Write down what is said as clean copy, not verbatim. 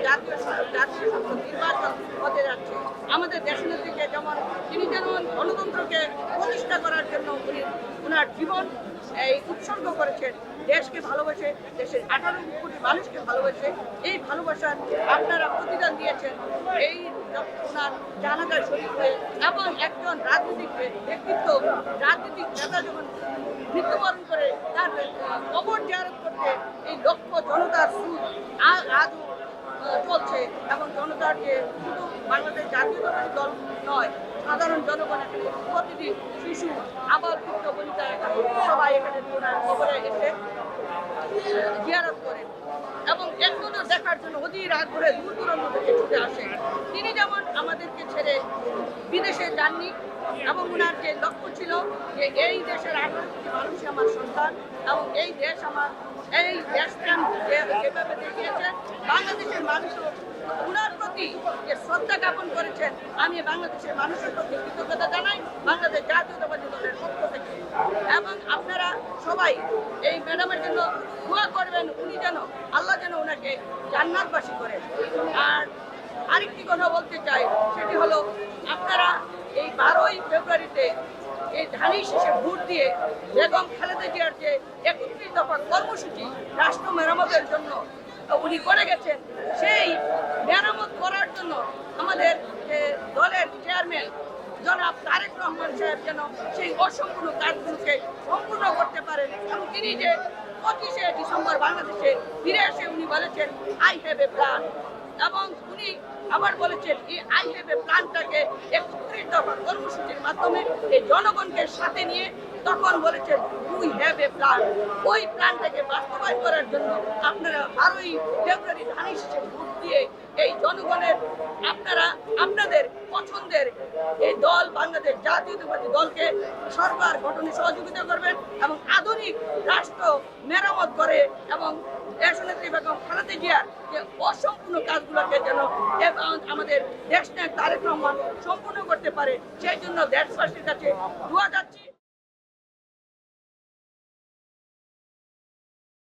জাতীয় সংসদ নির্বাচন হতে যাচ্ছে। আমাদের দেশনেত্রীকে তিনি যেমন গণতন্ত্রকে প্রতিষ্ঠা করার জন্য ওনার জীবন উৎসর্গ করেছেন, দেশকে ভালোবেসে, দেশের 18 কোটি মানুষকে ভালোবেসে, এই ভালোবাসার আপনারা প্রতিদান দিয়েছেন এই ওনার জানাজায় শরীর হয়ে। এবং একজন রাজনৈতিক ব্যক্তিত্ব, রাজনৈতিক নেতা যখন মৃত্যুবরণ করে তার কবর জিয়ারত করতে এই লক্ষ জনতার সুর আজও চলছে। এবং জনতার যে শুধু বাংলাদেশ জাতীয়তাবাদী দল নয়, সাধারণ জনগণ এখানে প্রতিদিন শিশু, আবাল পুত্র বনিতা সবাই এখানে কবরে এসে জিয়ারত করেন এবং এগুলো দেখার জন্য অধীর আগ্রহে দূর দূরান্ত থেকে ছুটে আসে। তিনি যেমন আমাদেরকে ছেড়ে বিদেশে যাননি এবং ওনার যে লক্ষ্য ছিল যে এই দেশের 18 কোটি মানুষই আমার সন্তান এবং এই দেশ আমার, এই দেশপ্রেম যেভাবে দেখিয়েছেন বাংলাদেশের মানুষও ওনার প্রতি যে শ্রদ্ধা জ্ঞাপন করেছেন, আমি বাংলাদেশের মানুষের প্রতি কৃতজ্ঞতা জানাই বাংলাদেশ জাতীয়তাবাদী দলের পক্ষ থেকে। এবং আপনারা সবাই এই ম্যাডামের জন্য দোয়া করবেন, উনি যেন আল্লাহ যেন ওনাকে জান্নাতবাসী করেন। আর আরেকটি কথা বলতে চাই, সেটি হলো আপনারা এই 12ই ফেব্রুয়ারিতে এই ধানি শেষে ভোট দিয়ে বেগম খালেদা জিয়ার যে 31 দফা কর্মসূচি রাষ্ট্র মেরামতের জন্য উনি করে গেছেন, সেই মেরামত করার জন্য আমাদের যে দলের চেয়ারম্যান জনাব তারেক রহমান সাহেব যেন সেই অসম্পূর্ণ কাজগুলোকে সম্পূর্ণ করতে পারেন। এবং তিনি যে 25শে ডিসেম্বর বাংলাদেশে ফিরে এসে উনি বলেছেন আই হ্যাভ এ প্ল্যান, এবং উনি আবার বলেছেন এই আই হ্যাভ এ প্ল্যানটাকে 31 দফা কর্মসূচির মাধ্যমে এই জনগণকে সাথে নিয়ে তখন বলেছেন উই হ্যাভ এ প্ল্যান। ওই প্ল্যানটাকে বাস্তবায়ন করার জন্য আপনারা 12ই ফেব্রুয়ারি ধানি শেষে ভোট দিয়ে এই জনগণের আপনারা আপনাদের পছন্দের এই দল বাংলাদেশ জাতীয়তাবাদী দলকে সরকার গঠনে সহযোগিতা করবেন এবং আধুনিক রাষ্ট্র মেরামত করে এবং দেশনেত্রী বেগম খালেদা জিয়ার যে অসম্পূর্ণ কাজগুলোকে যেন আমাদের দেশনায়ক তারেক রহমান সম্পূর্ণ করতে পারে, সেই জন্য দেশবাসীর কাছে দোয়া যাচ্ছি।